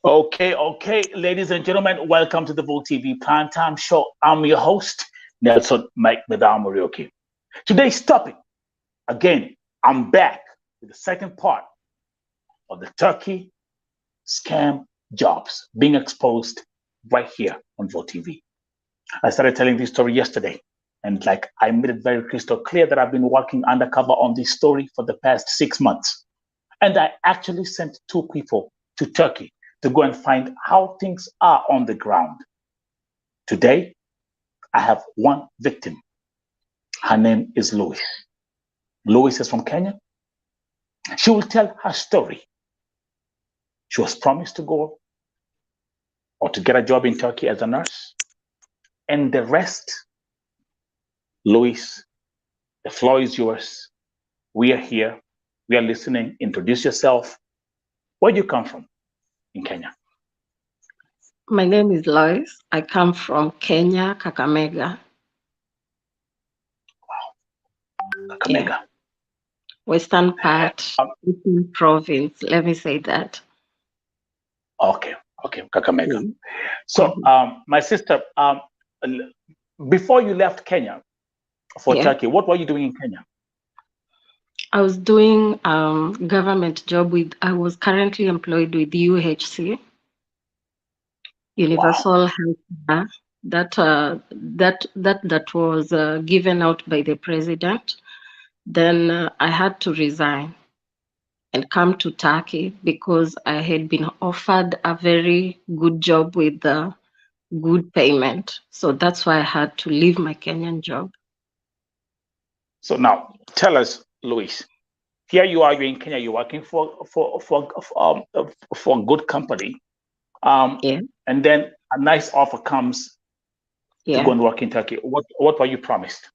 Okay, ladies and gentlemen, welcome to the Volt TV Primetime Show. I'm your host, Nelson Mike Medal Morioki. Today's topic, again, I'm back with the second part of the Turkey scam jobs being exposed right here on Volt TV. I started telling this story yesterday, and like I made it very crystal clear that I've been working undercover on this story for the past 6 months. And I actually sent two people to Turkey to go and find how things are on the ground. Today, I have one victim. Her name is Louis. Louis is from Kenya. She will tell her story. She was promised to go or to get a job in Turkey as a nurse. And the rest, Louis, the floor is yours. We are here. We are listening. Introduce yourself. Where do you come from in Kenya? My name is Lois. I come from Kenya, Kakamega. Kakamega. Yeah, western part, Um, Eastern province. Let me say that. okay, Kakamega. Mm. So, Mhm. my sister, before you left Kenya for Yeah, Turkey, what were you doing in Kenya? I was doing government job with. I was currently employed with UHC, Wow. Universal Health. That was given out by the president. Then I had to resign and come to Turkey because I had been offered a very good job with good payment. So that's why I had to leave my Kenyan job. So now, tell us, Luis. Here you are. You're in Kenya. You're working for a good company. Um, Yeah, and then a nice offer comes to go yeah. and work in Turkey. What were you promised?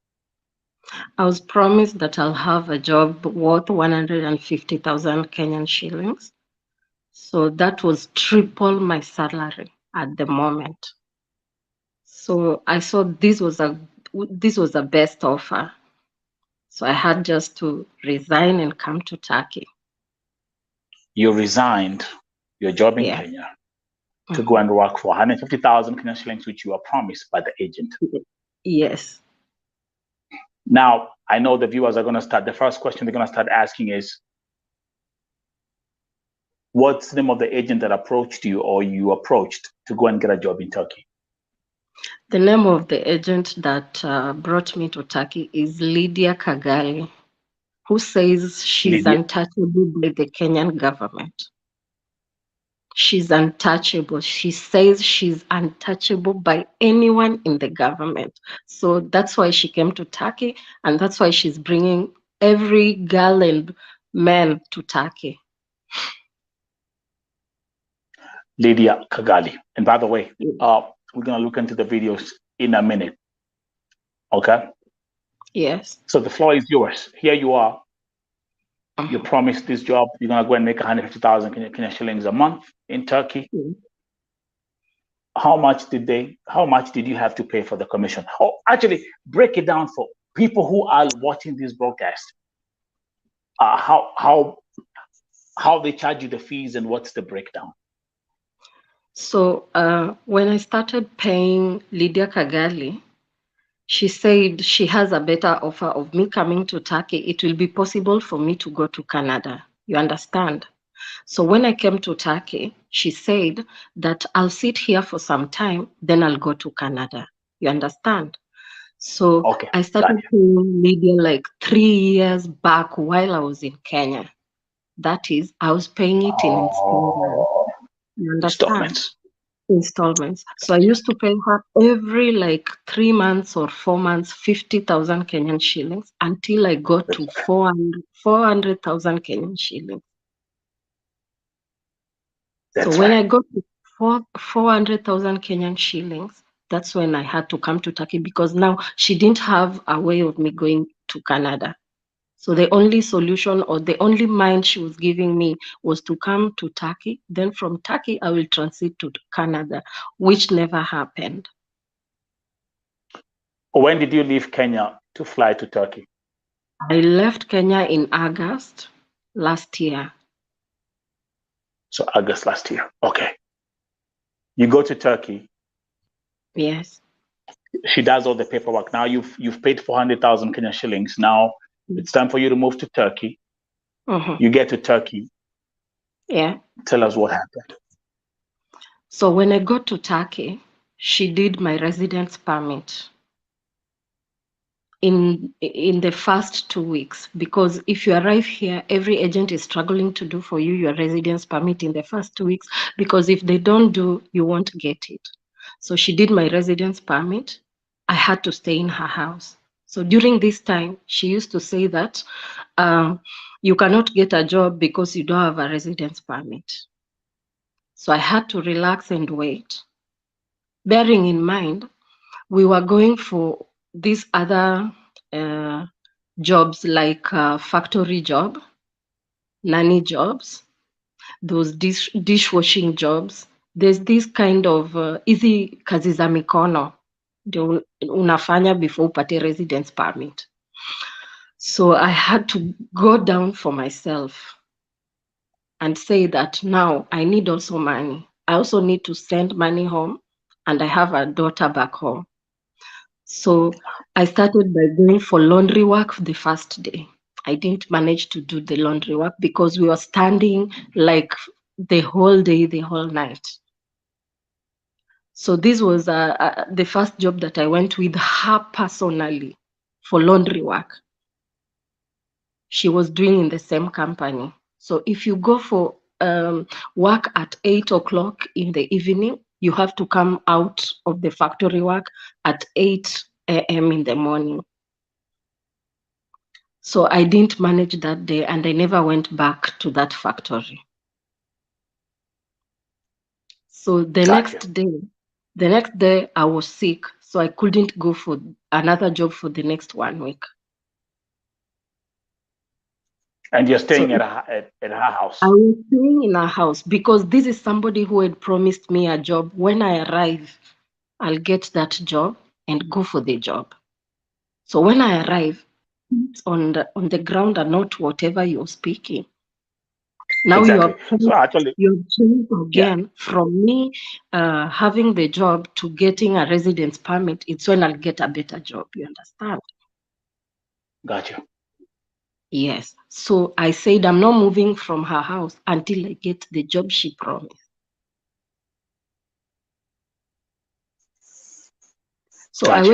I was promised that I'll have a job worth 150,000 Kenyan shillings. So that was triple my salary at the moment. So I saw this was a best offer. So I had just to resign and come to Turkey. You resigned your job in Yeah. Kenya to go Mhm. and work for 150,000 Kenyan shillings, which you were promised by the agent. Yes. Now, I know the viewers are going to start. The first question they're going to start asking is, what's the name of the agent that approached you or you approached to go and get a job in Turkey? The name of the agent that brought me to Turkey is Lydia Kagali, who says she's Lydia. untouchable by the Kenyan government. She's untouchable. She says she's untouchable by anyone in the government. So that's why she came to Turkey, and that's why she's bringing every girl and man to Turkey. Lydia Kagali. And by the way, Ye- we're going to look into the videos in a minute. Okay. Yes. So the floor is yours. Here you are. You're Mhm. promised this job. You're going to go and make 150,000 Kenyan shillings a month in Turkey. Ye- How much did you have to pay for the commission? Oh, actually, break it down for people who are watching this broadcast. Uh, how, how, how they charge you the fees and what's the breakdown? So when I started paying Lydia Kagali, she said she has a better offer of me coming to Turkey. It will be possible for me to go to Canada. You understand? So when I came to Turkey, she said that I'll sit here for some time, then I'll go to Canada. You understand? So Okay, I got started you. paying Lydia like 3 years back while I was in Kenya. That is, I was paying it in installments. Oh, You understand? installments. Installments. So I used to pay her every like 3 months or 4 months, 50,000 Kenyan shillings until I got That's to right. 400,000 Kenyan shillings. So That's when right. I got to 400,000 Kenyan shillings, that's when I had to come to Turkey because now she didn't have a way of me going to Canada. So the only solution or the only mind she was giving me was to come to Turkey. Then from Turkey, I will transit to Canada, which never happened. When did you leave Kenya to fly to Turkey? I left Kenya in August last year. So August last year. Okay. You go to Turkey. Yes. She does all the paperwork. Now you've paid 400,000 Kenyan shillings. Now it's time for you to move to Turkey. You get to Turkey. Yeah. Tell us what happened. So when I got to Turkey, she did my residence permit in the first 2 weeks, because if you arrive here, every agent is struggling to do for you your residence permit in the first 2 weeks, because if they don't do, you won't get it. So she did my residence permit. I had to stay in her house. So during this time, she used to say that you cannot get a job because you don't have a residence permit. So I had to relax and wait. Bearing in mind, we were going for these other jobs like factory job, nanny jobs, those dishwashing jobs. There's this kind of hizi kazi za mikono ndio unafanya before upate residence permit. So I had to go down for myself and say that now I need also money. I also need to send money home, and I have a daughter back home. So I started by going for laundry work the first day. I didn't manage to do the laundry work because we were standing like the whole day, the whole night. So this was the first job that I went with her personally for laundry work. She was doing in the same company. So if you go for work at 8 o'clock in the evening, you have to come out of the factory work at 8 a.m. in the morning. So I didn't manage that day, and I never went back to that factory. So the next day I was sick, so I couldn't go for another job for the next 1 week. And you're staying at her house? I was staying in her house because this is somebody who had promised me a job. When I arrive, I'll get that job and go for the job. So when I arrive, it's on the ground and not whatever you're speaking. Now exactly. you're changed again from me having the job to getting a residence permit. It's when I'll get a better job. You understand? Gotcha. Yes. So I said I'm not moving from her house until I get the job she promised. So gotcha.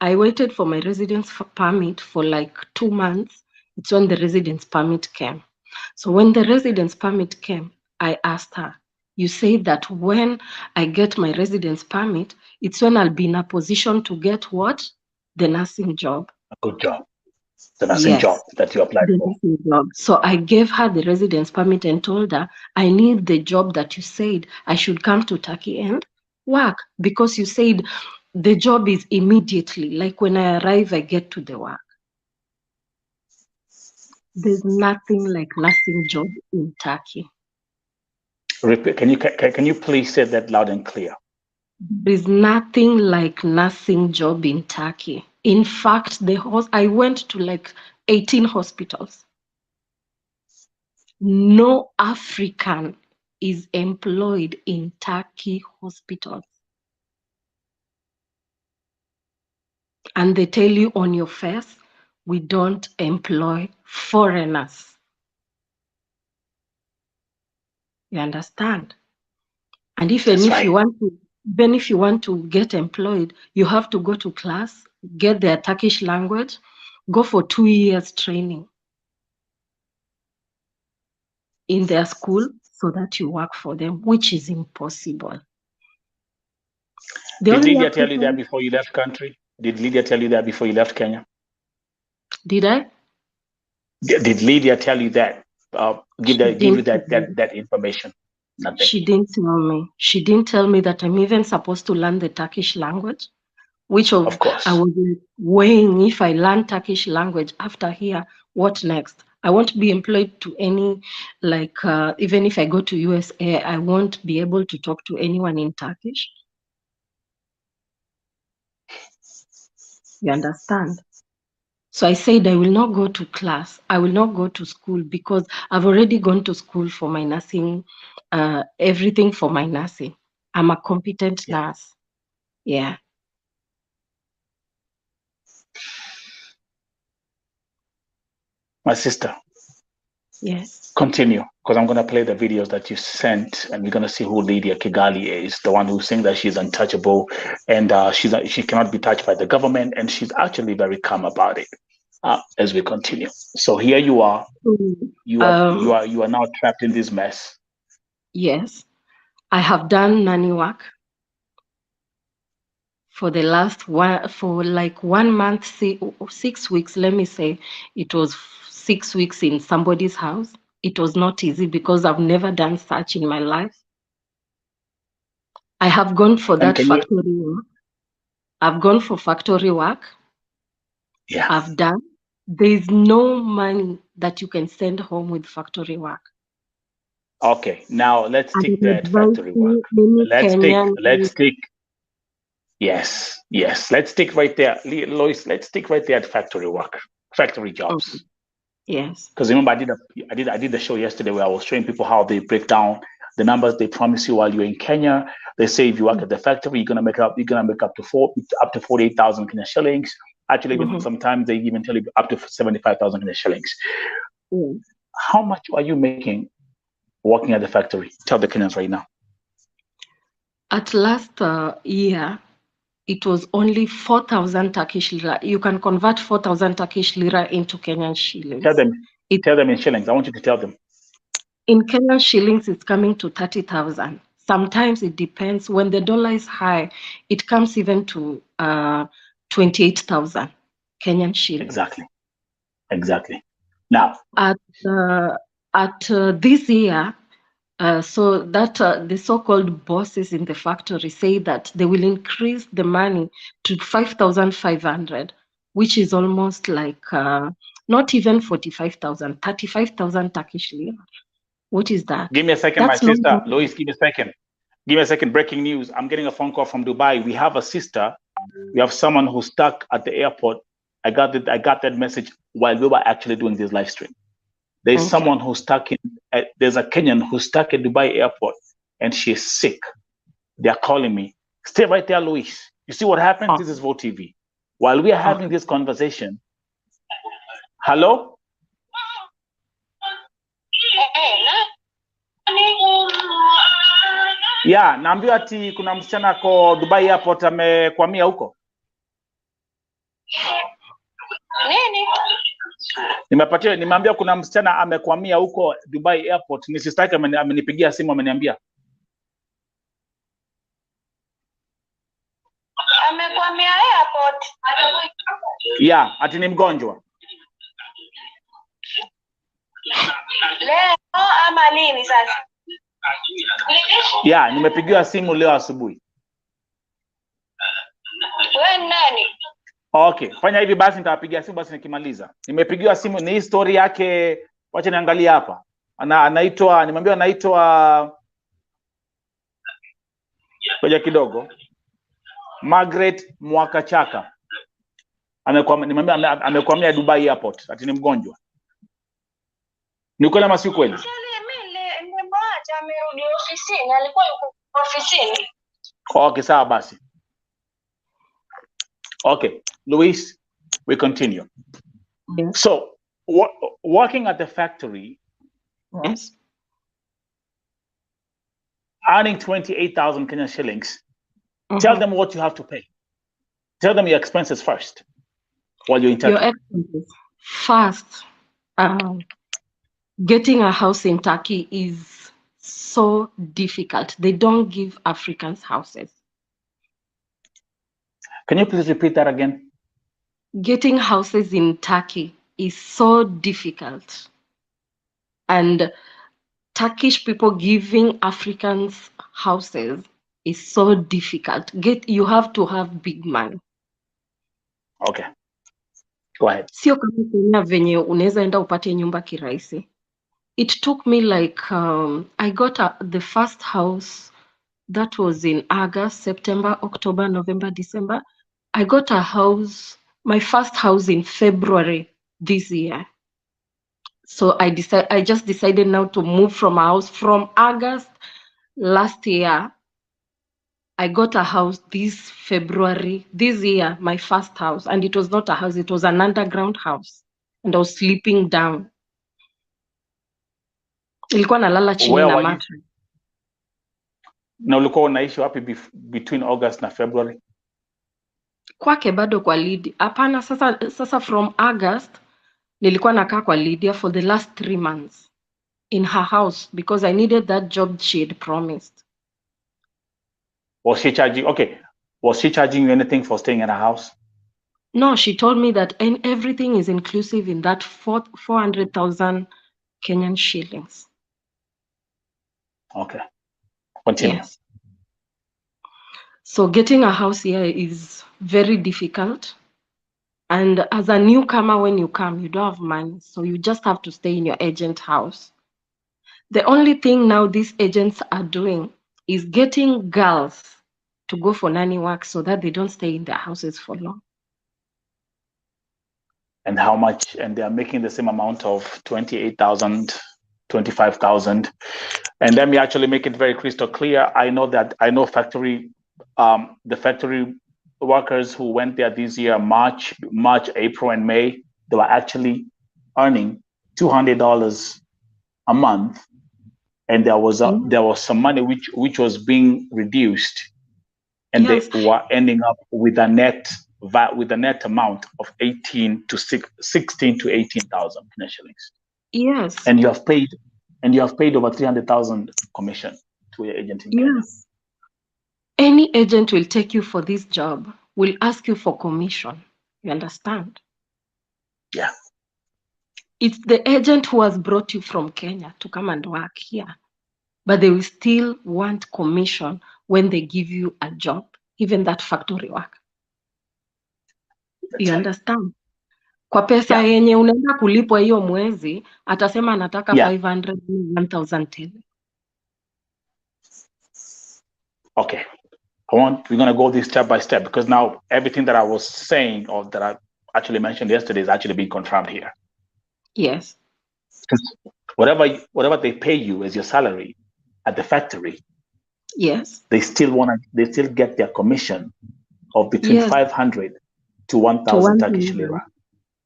I waited for my residence permit for like 2 months. It's when the residence permit came. So when the residence permit came, I asked her, you say that when I get my residence permit, it's when I'll be in a position to get what? The nursing job. A good job. The nursing job that you applied for. Job. So I gave her the residence permit and told her, I need the job that you said I should come to Turkey and work, because you said the job is immediately. Like when I arrive, I get to the work. There's nothing like nursing job in Turkey. Repeat. Can you please say that loud and clear? There's nothing like nursing job in Turkey. In fact, I went to like 18 hospitals. No African is employed in Turkey hospitals. And they tell you on your face, we don't employ foreigners. You understand? And if you want to get employed, you have to go to class, get their Turkish language, go for 2 years training in their school so that you work for them, which is impossible. Did Lydia tell you that before you left country? Did Lydia tell you that before you left Kenya? Did I? Did Lydia tell you that? Give you that information? Nothing. She didn't tell me. She didn't tell me that I'm even supposed to learn the Turkish language, which of course I was weighing if I learn Turkish language after here, what next? I won't be employed to any, even if I go to USA, I won't be able to talk to anyone in Turkish. You understand? So I said I will not go to class. I will not go to school because I've already gone to school for my nursing, everything for my nursing. I'm a competent nurse. Yeah. My sister. Yes. Continue, because I'm going to play the videos that you sent, and we're going to see who Lydia Kigali is, the one who's saying that she's untouchable, and she cannot be touched by the government, and she's actually very calm about it. As we continue, so here you are, you are now trapped in this mess. Yes, I have done nanny work for the last for like 1 month, 6 weeks. Let me say, it was 6 weeks in somebody's house. It was not easy because I've never done such in my life. I have gone for that factory work. I've gone for factory work. Yeah. I've done. There's no money that you can send home with factory work. Okay, now let's stick there at factory work. Let's stick. Yes. Let's stick right there, Lois. Let's stick right there at factory work, factory jobs. Okay. Yes. Because remember, I did the show yesterday where I was showing people how they break down the numbers they promise you while you're in Kenya. They say if you work at the factory, you're gonna make up to 48,000 Kenya shillings. Actually, even sometimes they even tell you up to 75,000 Kenya shillings. How much are you making working at the factory? Tell the Kenyans right now. At last year, it was only 4,000 Turkish lira. You can convert 4,000 Turkish lira into Kenyan shillings. Tell them in shillings. I want you to tell them. In Kenyan shillings, it's coming to 30,000. Sometimes it depends. When the dollar is high, it comes even to 28,000 Kenyan shillings. Exactly. Now, at this year, so that the so-called bosses in the factory say that they will increase the money to 5,500, which is almost like not even 45,000, 35,000 Turkish lira. What is that? Give me a second, my sister. Lois, give me a second. Give me a second. Breaking news. I'm getting a phone call from Dubai. We have a sister. We have someone who's stuck at the airport. I got that message while we were actually doing this live stream. There's someone who's stuck there's a Kenyan who's stuck at Dubai airport and she's sick. They're calling me. Stay right there, Luis. You see what happens? This is Vote TV. While we are having this conversation, hello? Yeah, naambiwa ati kuna msichana ko Dubai airport amekwamia huko. Nini? Nimeambia kuna msichana amekwamia huko Dubai airport. Ni sister yake amenipigia simu ameniambia. Amekwamia airport? Yeah, ati ni mgonjwa. Leo ama lini sasa? Yeah, nimepigiwa simu leo asubuhi. Wewe nani? Okay, fanya hivi basi nitawapigia simu basi nikimaliza. Nimepigiwa simu ni story yake, wacha niangalie hapa. Nimeambiwa anaitwa ngoja kidogo. Margaret Mwakachaka. Nimeambiwa amekwamia Dubai airport, ati ni mgonjwa. Ni kweli ama si kweli? Nimemwacha amerudi ofisini, alikuwa yuko ofisini. Okay, sawa basi. Okay, Luis, we continue. Yes. So, working at the factory, yes, earning 28,000 Kenyan shillings, tell them what you have to pay. Tell them your expenses first while you're in Turkey. Your expenses first. Getting a house in Turkey is so difficult. They don't give Africans houses. Can you please repeat that again? Getting houses in Turkey is so difficult. And Turkish people giving Africans houses is so difficult. You have to have big money. Okay. Go ahead. Sio kama Kenya venye unaweza enda upate nyumba kirahisi. It took me like, I got the first house that was in August, September, October, November, December. I got a house, my first house in February this year. So I just decided now to move from a house from August last year I got a house this February, this year, my first house. And it was not a house, it was an underground house. And I was sleeping down. Nilikuwa nalala chini Where na were you? mattress. Na ulikuwa unaishi wapi between August na February? Kwake bado kwa Lydia. Hapana, sasa from August nilikuwa nakaa kwa Lydia for the last 3 months in her house because I needed that job she had promised. Was she charging you anything for staying in a house? No, she told me that everything is inclusive in that 400,000 Kenyan shillings. Okay. Continue. Yes. So getting a house here is very difficult. And as a newcomer, when you come, you don't have money. So you just have to stay in your agent house. The only thing now these agents are doing is getting girls to go for nanny work so that they don't stay in their houses for long. And how much? And they are making the same amount of 28,000, 25,000. And let me actually make it very crystal clear. I know factory, the factory workers who went there this year, March, April, and May, they were actually earning $200 a month. And there was some money which was being reduced, and yes, they were ending up with a net amount of 16 to 18,000 shillings. Yes. And you have paid over 300,000 commission to your agent in Kenya. Yes. Any agent will take you for this job, will ask you for commission. You understand? Yeah. It's the agent who has brought you from Kenya to come and work here. But they will still want commission when they give you a job, even that factory work. You understand? Kwa pesa yenye unaenda kulipwa hiyo mwezi, atasema anataka 500, 1,000 tele. Okay. We're going to go this step by step because now everything that I was saying or that I actually mentioned yesterday is actually being confirmed here. Yes. Whatever they pay you as your salary at the factory, yes, they still get their commission of between 500 to 1,000 Turkish lira.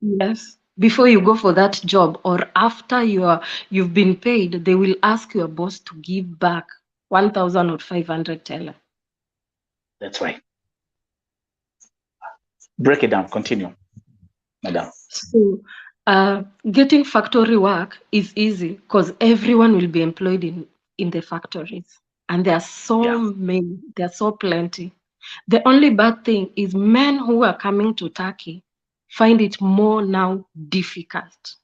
Yes. Before you go for that job or after you've been paid, they will ask your boss to give back 1,000 or 500 tele. That's right. Break it down. Continue, madam. So, getting factory work is easy because everyone will be employed in the factories, and there are so many. There are so plenty. The only bad thing is men who are coming to Turkey find it more now difficult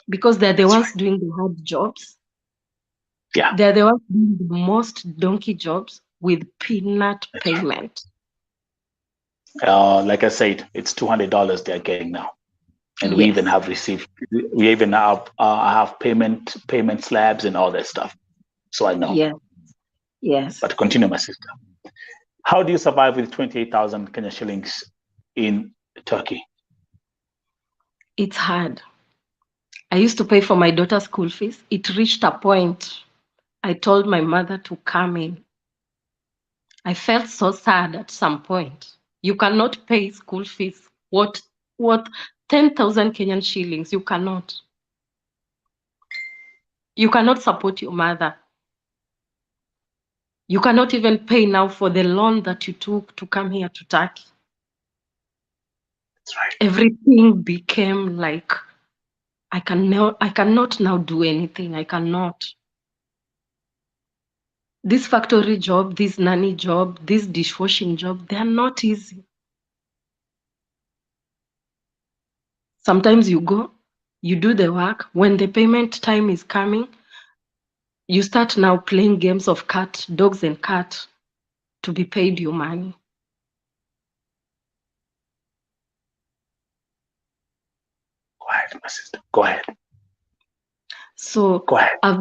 because they're the ones doing the hard jobs. Yeah, they're the ones doing the most donkey jobs with peanut payment. Like I said, it's $200 they're getting now, and we even have have payment slabs and all that stuff. So I know. Yes. But continue, my sister. How do you survive with 28,000 Kenya shillings in Turkey? It's hard. I used to pay for my daughter's school fees. It reached a point I told my mother to come in. I felt so sad at some point. You cannot pay school fees. What 10,000 Kenyan shillings? You cannot. You cannot support your mother. You cannot even pay now for the loan that you took to come here to Turkey. That's right. Everything became like, I cannot now do anything. I cannot. This factory job, this nanny job, this dishwashing job, they are not easy. Sometimes you go, you do the work. When the payment time is coming, you start now playing games of dogs and cat to be paid your money. Go ahead, my sister. Go ahead. So go ahead. I've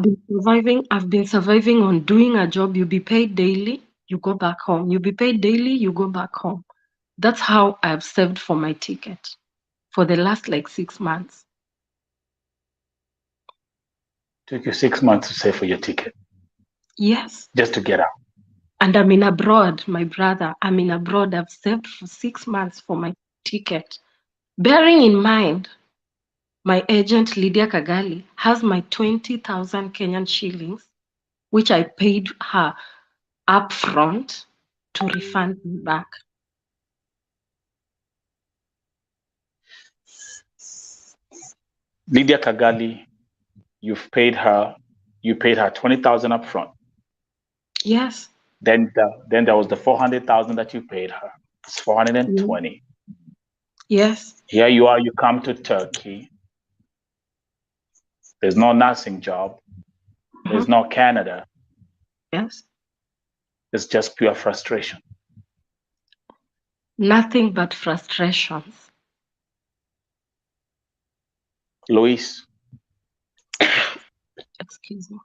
been surviving on doing a job. You be paid daily, you go back home. You be paid daily, you go back home. That's how I've saved for my ticket for the last 6 months. Took you 6 months to save for your ticket? Yes. Just to get out? And I'm in abroad, my brother. I'm in abroad. I've saved for 6 months for my ticket. Bearing in mind, my agent, Lydia Kagali, has my 20,000 Kenyan shillings, which I paid her upfront to refund me back. Lydia Kagali, you paid her 20,000 up front. Yes. Then there was the 400,000 that you paid her. It's 420. Yes. Here you are, you come to Turkey. There's no nursing job. There's no Canada. Yes. It's just pure frustration. Nothing but frustrations. Luis. Excuse me.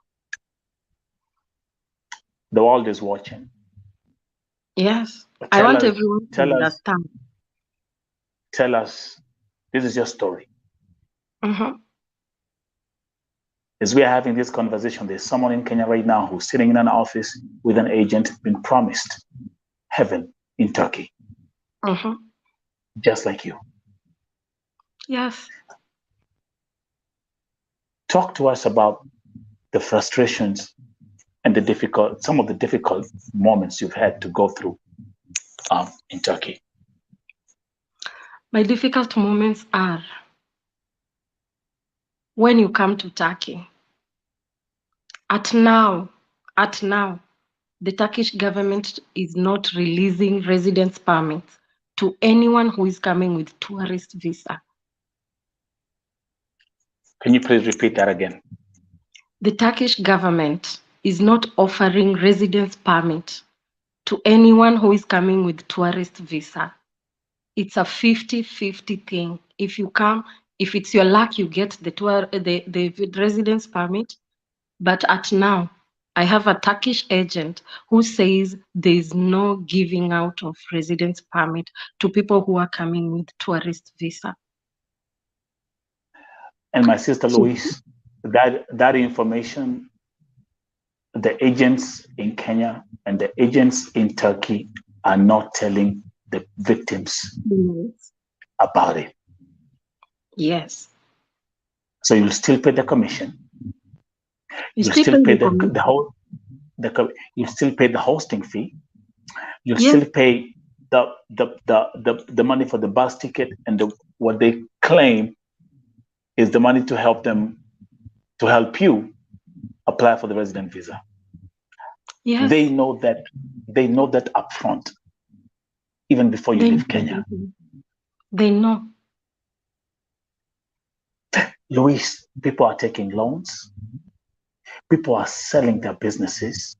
The world is watching. Yes. I want everyone to understand. Tell us, this is your story. As we are having this conversation, there's someone in Kenya right now who's sitting in an office with an agent being promised heaven in Turkey. Just like you. Yes. Talk to us about the frustrations and some of the difficult moments you've had to go through in Turkey. My difficult moments are when you come to Turkey. At now, the Turkish government is not releasing residence permits to anyone who is coming with tourist visa. Can you please repeat that again? The Turkish government is not offering residence permit to anyone who is coming with tourist visa. It's a 50-50 thing. If you come, if it's your luck, you get the residence permit. But at now, I have a Turkish agent who says there's no giving out of residence permit to people who are coming with tourist visa. And my sister Luis, that information, the agents in Kenya and the agents in Turkey are not telling the victims about it. Yes. So you'll still pay the commission. You'll still pay you still pay the hosting fee. You'll still pay the money for the bus ticket and what they claim is the money to help you apply for the resident visa. Yes. They know that upfront, even before you leave Kenya. They know. Luis, people are taking loans. People are selling their businesses.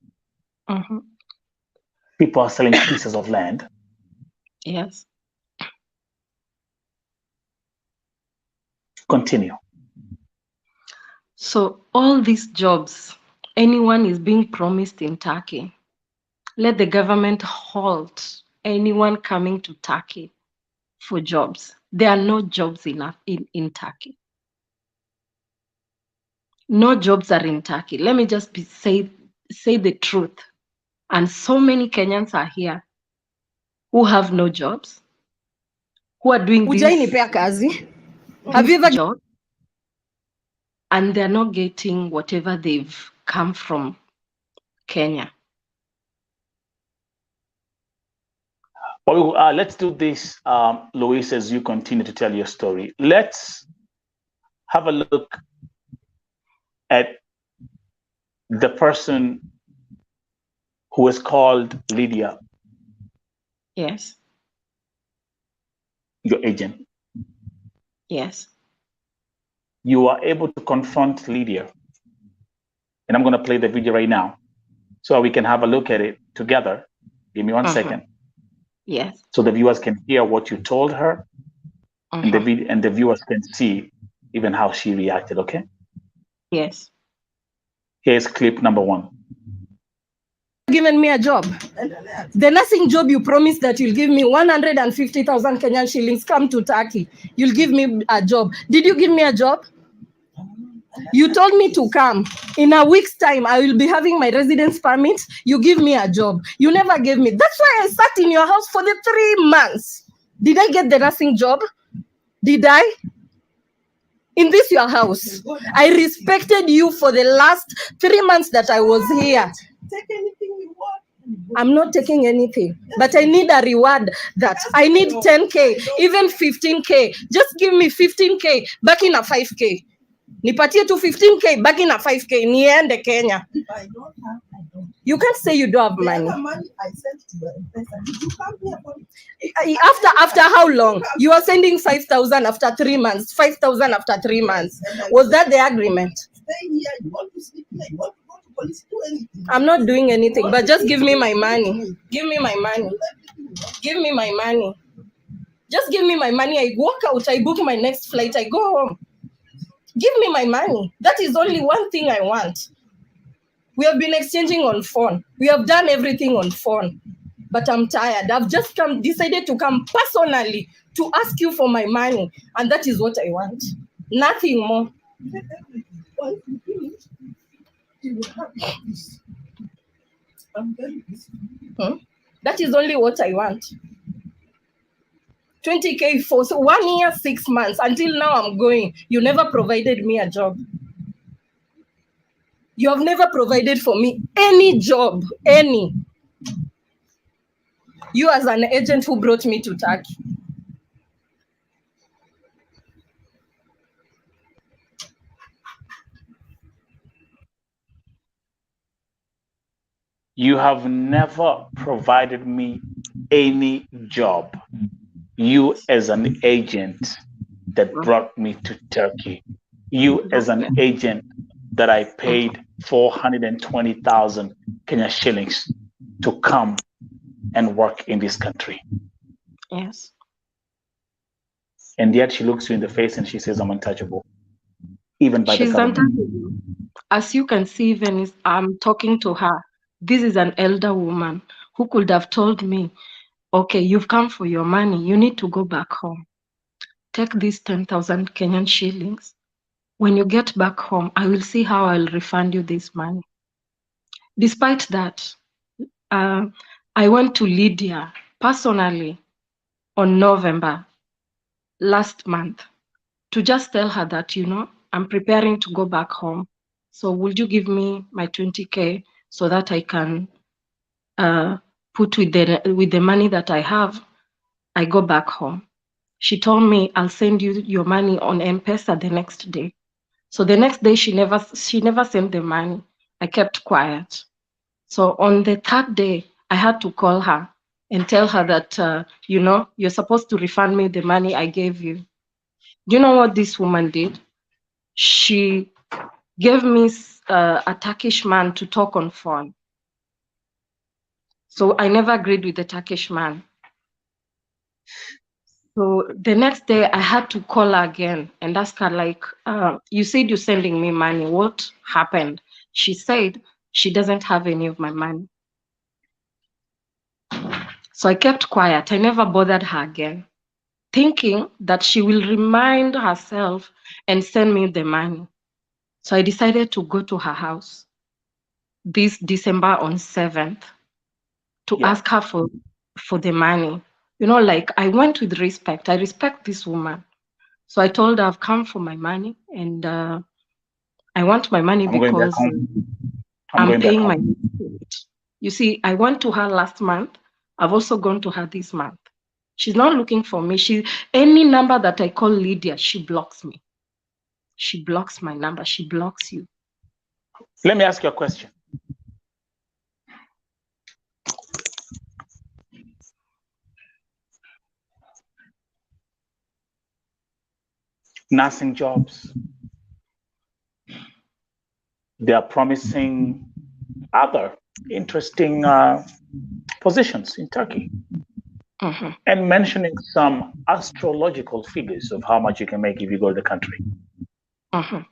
People are selling pieces of land. Yes. Continue. So all these jobs, anyone is being promised in Turkey. Let the government halt anyone coming to Turkey for jobs. There are no jobs enough in Turkey. No jobs are in Turkey. Let me just say the truth. And so many Kenyans are here who have no jobs, who are doing this Have you ever job, and they're not getting whatever they've come from Kenya. Well, let's do this, Luis, as you continue to tell your story. Let's have a look at the person who is called Lydia. Yes. Your agent. Yes. You are able to confront Lydia. And I'm going to play the video right now so we can have a look at it together. Give me 1 second. Yes. So the viewers can hear what you told her, and the viewers can see even how she reacted, okay? Yes. Here's clip number 1. Given me a job. The nursing job you promised that you'll give me 150,000 Kenyan shillings, come to Turkey. You'll give me a job. Did you give me a job? You told me to come. In a week's time, I will be having my residence permit. You give me a job. You never gave me. That's why I sat in your house for the 3 months. Did I get the nursing job? Did I? In this your house. I respected you for the last 3 months that I was here. Take anything you want. I'm not taking anything, but I need a reward. That I need 10K, even 15K. Just give me 15K, back in a 5K. Nipatie to 15K, back in a 5K. Niende Kenya. If I don't have, I don't. You can't say you don't have The money. other money I sent to your investor. Did you come here for it? After how long? You are sending 5,000 after 3 months, 5,000 after 3 months. Was that the agreement? Stay here. You want to sleep here. You want to go to police, do anything. I'm not doing anything, but just give me my money. Give me my money. Give me my money. Just give me my money. I walk out. I book my next flight. I go home. Give me my money. That is only one thing I want. We have been exchanging on phone. We have done everything on phone. But I'm tired. I've just decided to come personally to ask you for my money. And that is what I want. Nothing more. Get everything. Once you finish, you will have this. I'm very busy. That is only what I want. 20K for 1 year, 6 months. Until now I'm going. You never provided me a job. You have never provided for me any job, any. You as an agent who brought me to Turkey. You have never provided me any job. You as an agent that brought me to Turkey. You as an agent that I paid 420,000 Kenya shillings to come and work in this country. Yes. And yet she looks you in the face and she says, I'm untouchable. Even by She's the government. untouchable. As you can see, even I'm talking to her. This is an elder woman who could have told me, okay, you've come for your money. You need to go back home. Take these 10,000 Kenyan shillings. When you get back home, I will see how I'll refund you this money. Despite that, I went to Lydia personally on November last month to just tell her that, I'm preparing to go back home. So would you give me my 20K so that I can put with the money that I have, I go back home. She told me, I'll send you your money on M-Pesa the next day. So the next day, she never sent the money. I kept quiet. So on the third day, I had to call her and tell her that, you're supposed to refund me the money I gave you. Do you know what this woman did? She gave me a Turkish man to talk on phone. So I never agreed with the Turkish man. So the next day I had to call her again and ask her, like, you said you're sending me money. What happened? She said she doesn't have any of my money. So I kept quiet. I never bothered her again, thinking that she will remind herself and send me the money. So I decided to go to her house this December on 7th to ask her for the money. Like, I went with respect. I respect this woman. So I told her I've come for my money and I want my money because I'm paying my rent. You see, I went to her last month. I've also gone to her this month. She's not looking for me. Any number that I call Lydia, she blocks me. She blocks my number. She blocks you. Let me ask you a question. Nursing jobs. They are promising other interesting positions in Turkey. Mm-hmm. And mentioning some astrological figures of how much you can make if you go to the country. Mm-hmm.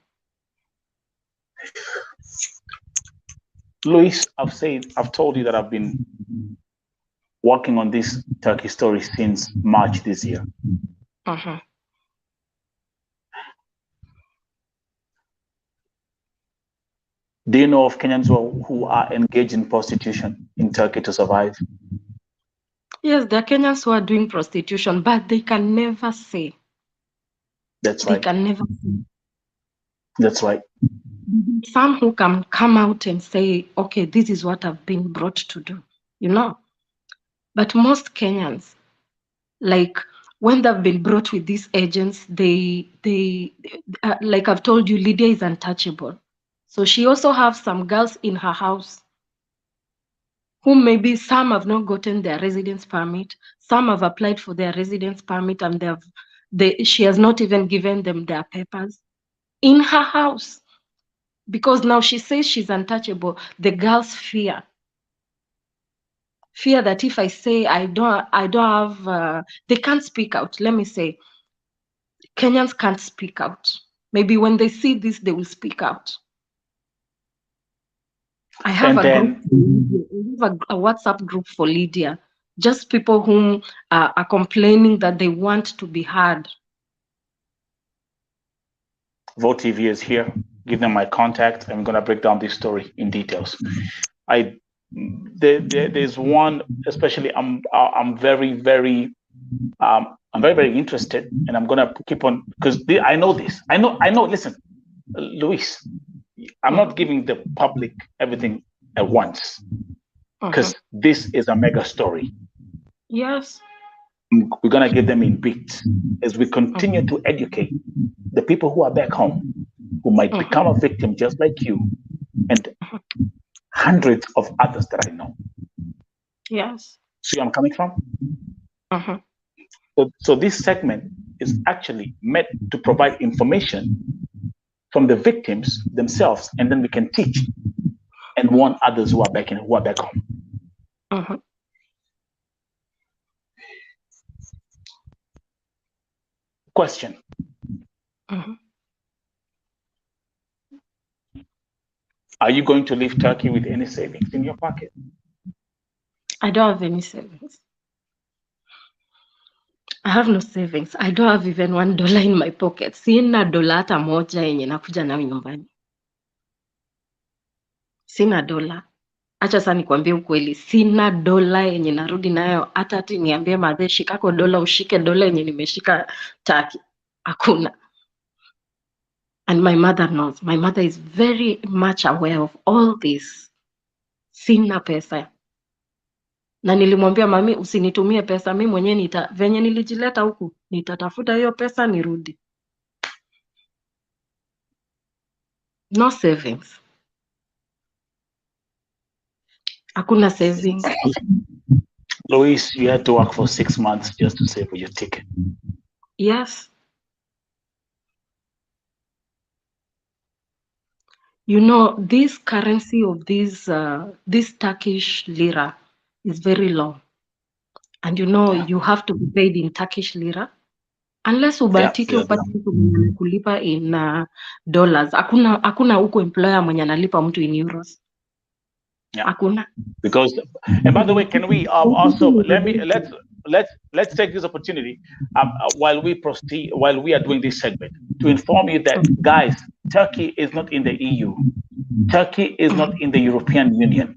Luis, I've told you that I've been working on this Turkey story since March this year. Mm-hmm. Do you know of Kenyans who are engaged in prostitution in Turkey to survive? Yes, there are Kenyans who are doing prostitution, but they can never say. That's They right. can never say. That's right. Some who can come out and say, okay, this is what I've been brought to do, you know. But most Kenyans, like when they've been brought with these agents, they like I've told you, Lydia is untouchable. So she also has some girls in her house who maybe some have not gotten their residence permit, some have applied for their residence permit and she has not even given them their papers in her house. Because now she says she's untouchable. The girls fear that if I say I don't have, they can't speak out. Let me say, Kenyans can't speak out. Maybe when they see this, they will speak out. I have And a WhatsApp group for Lydia. Just people whom are complaining that they want to be heard. Vote TV is here. Give them my contact. I'm gonna break down this story in details. There's one, especially I'm very interested, and I'm gonna keep on because I know this. I know. Listen, Luis, I'm not giving the public everything at once because this is a mega story. Yes. We're gonna give them in bits as we continue to educate the people who are back home who might become a victim just like you and hundreds of others that I know. Yes. See where I'm coming from? So this segment is actually meant to provide information from the victims themselves, and then we can teach and warn others who are back home. Question. Are you going to leave Turkey with any savings in your pocket? I don't have any savings. I have no savings. I don't have even $1 in my pocket. Sina dola hata moja yenye nakuja nayo nyumbani. Sina dola. Acha sasa nikwambie ukweli, sina dola yenye narudi nayo hata ati niambie madhe shikako dola ushike dola yenye nimeshika Turkey. Hakuna. And my mother knows. My mother is very much aware of all this. Sina pesa. Na nilimwambia mami usinitumie pesa, mimi mwenyewe venye nilijileta huku nitatafuta hiyo pesa nirudi. No savings. Hakuna savings. Luis, you had to work for 6 months just to save for your ticket. Yes. You know, this currency of this Turkish lira is very low. And you know, you have to be paid in Turkish lira. Unless ubatike upate mtu mwenye kulipa in dollars. Hakuna huko employer mwenye analipa mtu in euros. Hakuna. Because, and by the way, can we also let's take this opportunity while we are doing this segment to inform you that, guys, Turkey is not in the EU. Turkey is not in the European Union.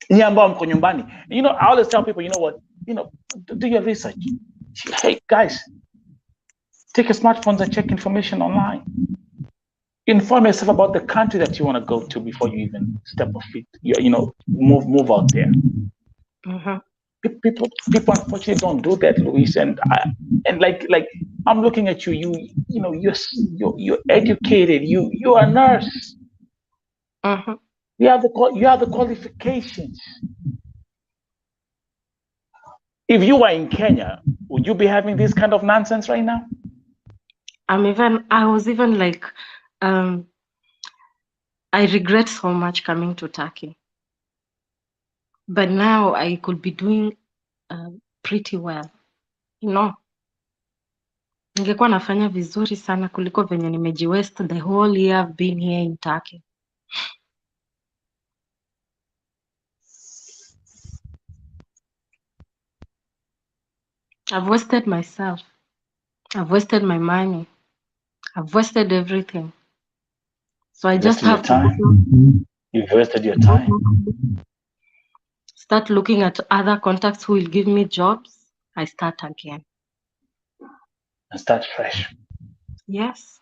You know, I always tell people, you know what, do your research. Hey, guys, take your smartphones and check information online. Inform yourself about the country that you want to go to before you even step off feet. Move out there. People unfortunately don't do that, Luis. And like I'm looking at you. You're educated. You're a nurse. You have the qualifications. If you were in Kenya, would you be having this kind of nonsense right now? I was even like, I regret so much coming to Turkey. But now I could be doing pretty well. You know, ningekuwa nafanya vizuri sana kuliko venye nimejiwaste the whole year I've been here in Turkey. I've wasted myself. I've wasted my money. I've wasted everything. So I You just wasted your have to time. You've wasted your time. start looking at other contacts who will give me jobs. I start again. And start fresh. Yes.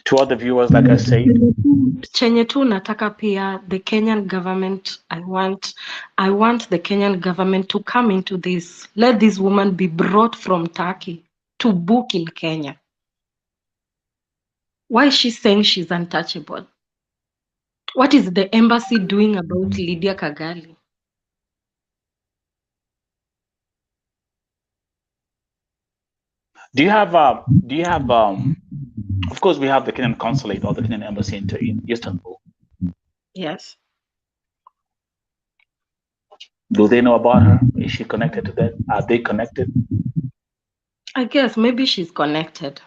To other viewers, like I said, Chenye tu nataka pia the Kenyan government, I want the Kenyan government to come into this. Let this woman be brought from Turkey to book in Kenya. Why is she saying she's untouchable? What is the embassy doing about Lydia Kagali? do you have of course we have the Kenyan consulate or the Kenyan embassy in Istanbul. Yes. Do they know about her? Is she connected to that? Are they connected? I guess maybe she's connected.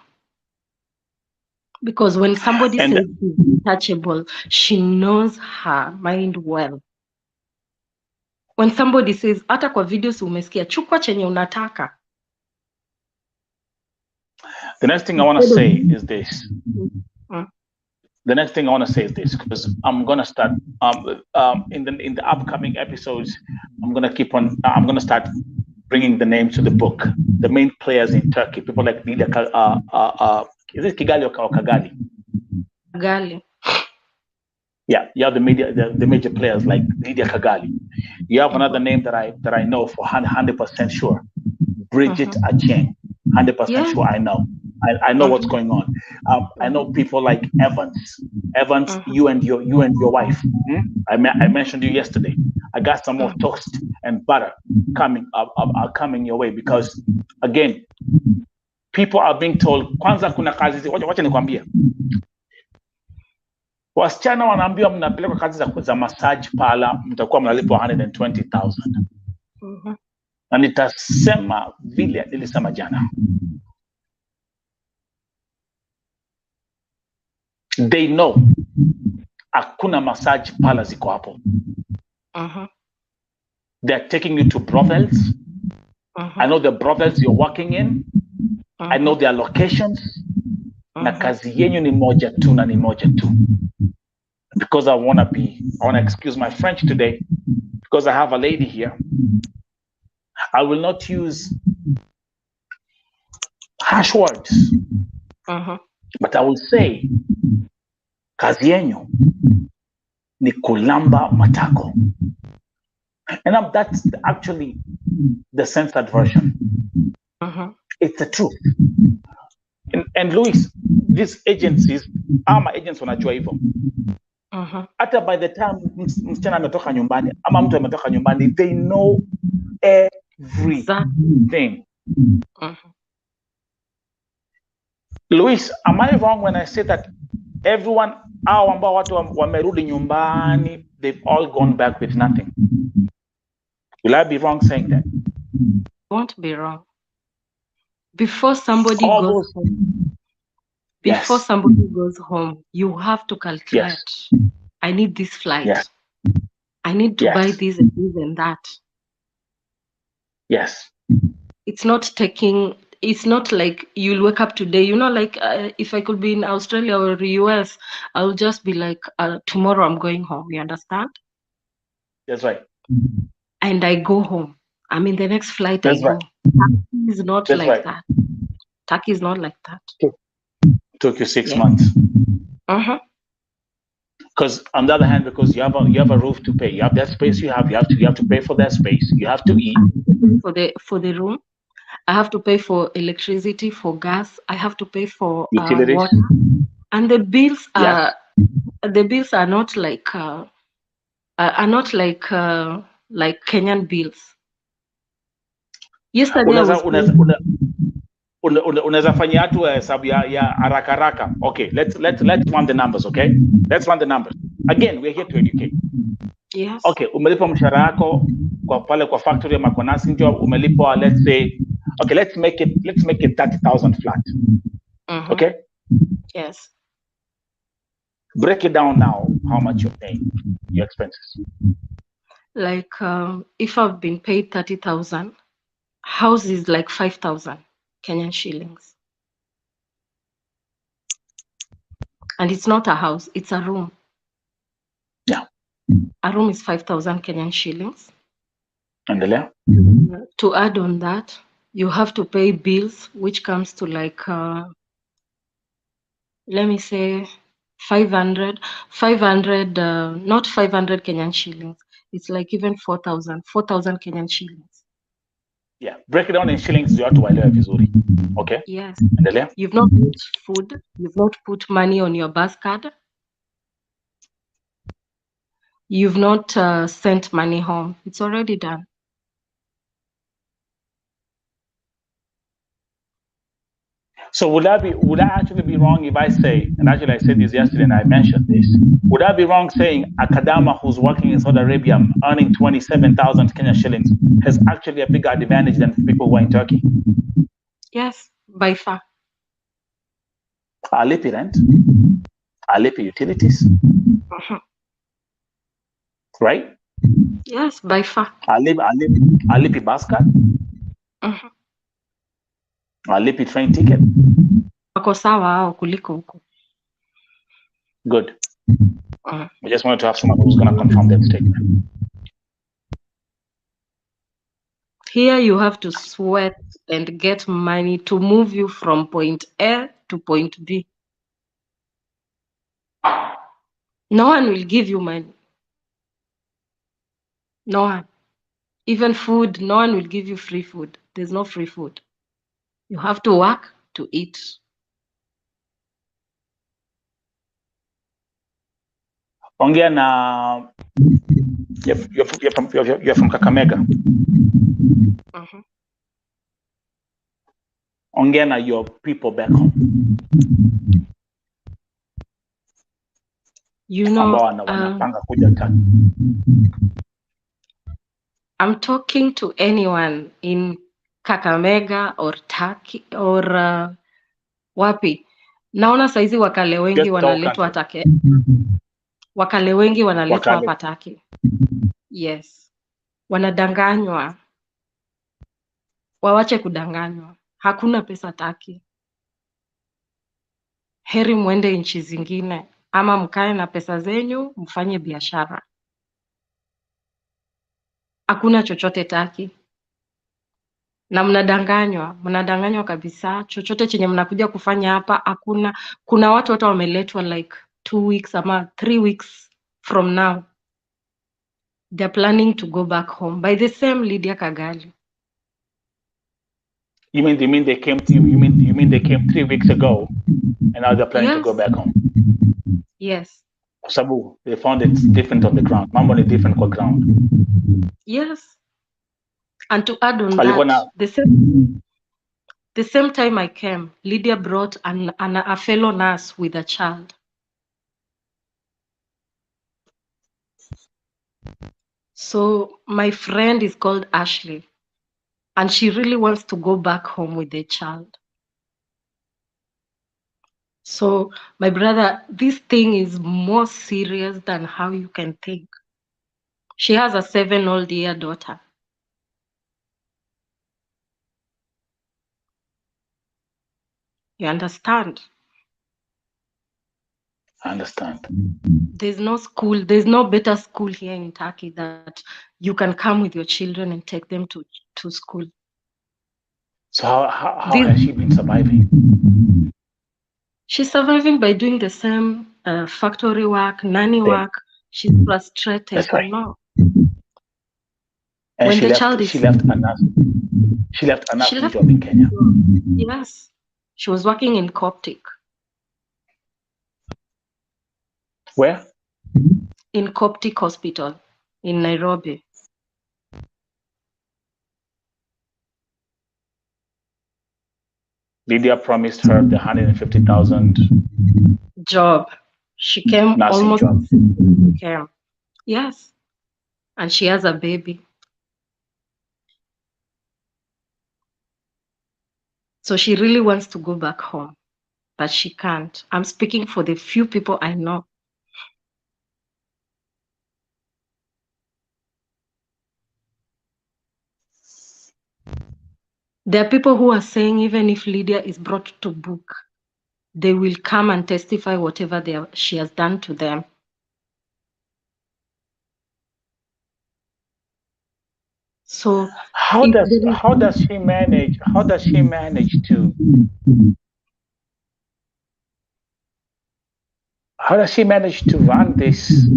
Because when somebody And- says she's untouchable, she knows her mind well. When somebody says, hata kwa videos umesikia, chukua chenye unataka. The next thing I want to say is this. Mm. The next thing I want to say is this, because I'm gonna start in the upcoming episodes. I'm gonna start bringing the names to the book, the main players in Turkey, people like Lydia. Is it Kigali or Kagali? Kagali. Yeah, you have the major players like Lydia Kagali. You have another name that I know for 100% sure, Bridget Acheng. 100% sure I know. I know what's going on. I know people like Evans. Evans, you and your wife. I mentioned you yesterday. I got some more toast and butter coming your way, because again, people are being told kwanza kuna kazi. Wacha nikwambie. Wasichana wanaambiwa mnapelekwa kazi za massage parlor, mtakuwa mnalipwa 120,000. Na nitasema vile nilisema jana. They know hakuna massage parlor ziko hapo. They're taking you to brothels. I know the brothels you're working in. I know their locations. Na kazi yenyu ni moja tu na ni moja tu. Because I want to excuse my French today, because I have a lady here. I will not use harsh words, but I will say, kazi yenyu ni kulamba matako. And that's actually the censored version. It's the truth. And Luis, these agencies, ama agents wanajua hivyo. Hata by the time msichana ametoka nyumbani ama mtu ametoka nyumbani, they know everything. Luis, am I wrong when I say that everyone, hao ambao watu wamerudi nyumbani, they've all gone back with nothing? Will I be wrong saying that? Won't be wrong. Before somebody goes home, you have to calculate. Yes. I need this flight. Yes. I need to buy this and this and that. Yes. It's not like you'll wake up today, like if I could be in Australia or the US, I'll just be like, tomorrow I'm going home. You understand? That's right. And I go home. I mean, the next flight That's I right. go. Turkey is not That's like right. that. Turkey is not like that. Took you 6 months. Because on the other hand, because you have a roof to pay, you have that space. You have to pay for that space. You have to eat for the room. I have to pay for electricity, for gas. I have to pay for utilities. Water. And the bills are not like like Kenyan bills. Yesterday unaweza fanya tu hesabu ya haraka haraka. Okay, let's run the numbers, okay? Let's run the numbers. Again, we're here to educate. Yes. Okay, umelipa mshahara yako kwa factory ya Makonasi job, umelipa, let's say, okay, let's make it 30,000 flat. Okay? Yes. Break it down now, how much you're paying, your expenses. Like if I've been paid 30,000, house is like 5,000 Kenyan shillings. And it's not a house, it's a room. Yeah. A room is 5,000 Kenyan shillings. Endelea. To add on that, you have to pay bills, which comes to like, let me say 500, not 500 Kenyan shillings. It's like even 4,000 Kenyan shillings. Yeah. Break it down in shillings ndio watu waelewe vizuri. Okay? Yes. Endelea. You've not put food, you've not put money on your bus card. You've not sent money home. It's already done. So would I actually be wrong if I say, and actually I said this yesterday and I mentioned this, would I be wrong saying a Kadama who's working in Saudi Arabia earning 27,000 Kenya shillings has actually a bigger advantage than people who are in Turkey? Yes, by far. Alipi rent, Alipi utilities, right? Yes, by far. Alipi bus card, Alipi train ticket. Wako sawa hao kuliko huko. Good. I just wanted to have someone who's going to confirm that statement. Here you have to sweat and get money to move you from point A to point B. No one will give you money. No one. Even food, no one will give you free food. There's no free food. You have to work to eat. Ongea na you're from Kakamega. Ongea na your people back home. You know, wanapanga kuja Turkey. I'm talking to anyone in Kakamega or Turkey or wapi. Naona saizi wakale wengi wanaletwa Turkey. Wakale wengi wanaletwa hapa Turkey. Yes. Wanadanganywa. Wawache kudanganywa. Hakuna pesa Turkey. Heri mwende nchi zingine ama mkae na pesa zenyu mfanye biashara. Hakuna chochote Turkey. Na mnadanganywa kabisa. Chochote chenye mnakuja kufanya hapa hakuna. Kuna watu hata wameletwa like 2 weeks ama 3 weeks from now. They're planning to go back home by the same Lydia Kagali. You mean they came to you mean they came 3 weeks ago and now they're planning to go back home? Yes. Sabu, they found it's different on the ground. Mambo ni different kwa ground. Yes. And to add on that, the same time I came, Lydia brought a fellow nurse with a child. So my friend is called Ashley, and she really wants to go back home with the child. So my brother, this thing is more serious than how you can think. She has a 7-year-old daughter. You understand? I understand. There's no school, there's no better school here in Turkey that you can come with your children and take them to school. So how has she been surviving? She's surviving by doing the same factory work, nanny work. She's frustrated. That's right. No. And she left a nursing job in Kenya. Yes. She was working in Coptic. Where? In Coptic Hospital in Nairobi. Lydia promised her the 150,000 job. She came almost came. Yes. And she has a baby. So she really wants to go back home, but she can't. I'm speaking for the few people I know. There are people who are saying even if Lydia is brought to book, they will come and testify whatever she has done to them. So How if does there is- how does she manage? How does she manage to? How does she manage to run this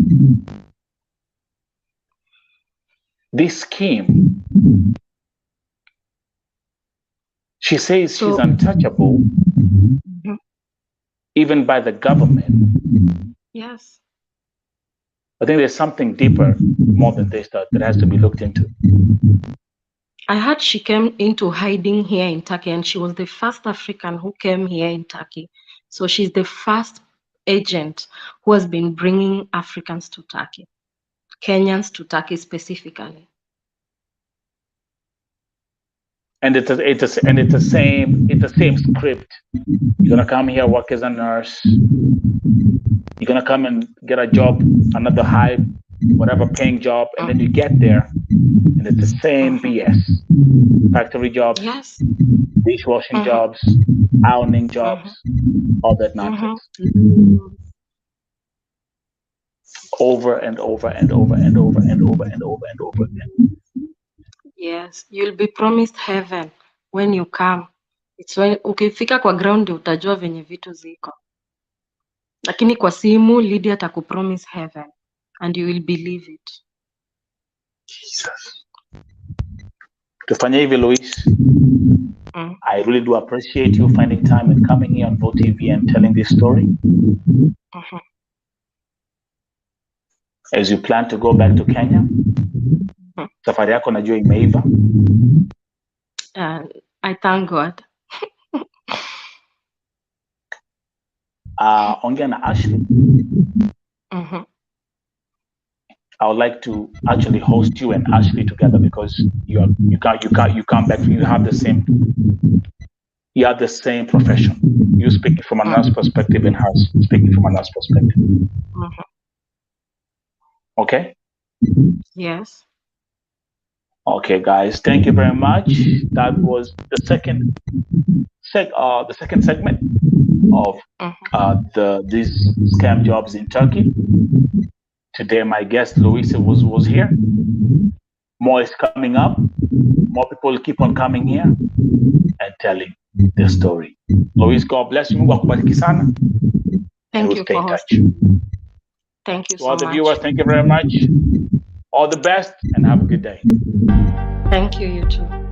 scheme? She says she's So- untouchable, Mhm. even by the government. Yes. I think there's something deeper, more than this, that has to be looked into. I heard she came into hiding here in Turkey, and she was the first African who came here in Turkey. So she's the first agent who has been bringing Africans to Turkey, Kenyans to Turkey specifically. And it's the same script. You're gonna come here, work as a nurse. You're gonna come and get a job, another high, whatever paying job, and then you get there, and it's the same BS. Factory jobs, Yes. dishwashing jobs, ironing jobs, all that nonsense. Over and over and over and over and over and over and over again. Yes, you'll be promised heaven when you come. It's when ukifika kwa ground utajua venye vitu ziko. Lakini kwa simu Lydia atakupromise heaven and you will believe it. Jesus. Tufanye hivi, Luis. I really do appreciate you finding time and coming here on Vote TV and telling this story. As you plan to go back to Kenya, safari yako najua imeiva. I thank God. Ongea na Ashley. I would like to actually host you and Ashley together because you come back. You have the same profession. You speaking from a nurse perspective and her speaking from a nurse perspective. Okay. Yes. Okay, guys. Thank you very much. That was the second segment of these scam jobs in Turkey. Today, my guest Luisa was here. More is coming up. More people keep on coming here and telling their story. Luis, God bless you. Mungu akubariki sana. Thank We'll you stay for in touch. hosting. Thank you To all so the much. viewers, thank you very much. All the best and have a good day. Thank you, you too.